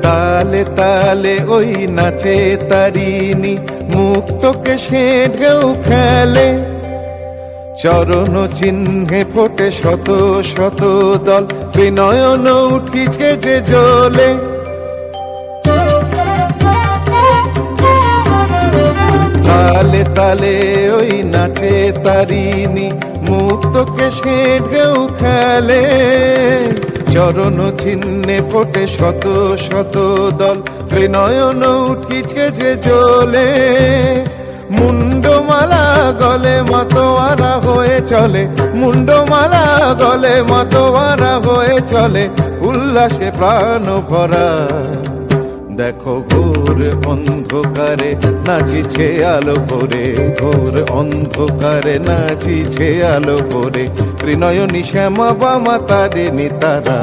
তালে তালে ওই নাচে তারিণী, মুক্তকে সে ঢেউ খেলে। চরণ চিহ্নে ফোটে শত শত দল, ত্রিনয়ন উঠিছে যে জ্বলে। তালে তালে ওই নাচে তারিণী, মুক্তকে সে ঢেউ খেলে। চরণ চিহ্নে ফোটে শত শত দল, ত্রিনয়ন উঠিছে যে জ্বলে। মুন্ডমালা গলে মাতোয়ারা হয়ে চলে, মুন্ডমালা গলে মাতোয়ারা হয়ে চলে, উল্লাসে প্রাণ ভরা। দেখো ঘোর অন্ধকারে নাচিছে আলো ভরে, ঘোর অন্ধকারে নাচিছে আলো ভরে, ত্রিনয়নী শ্যামা বামা তারিণী তারা।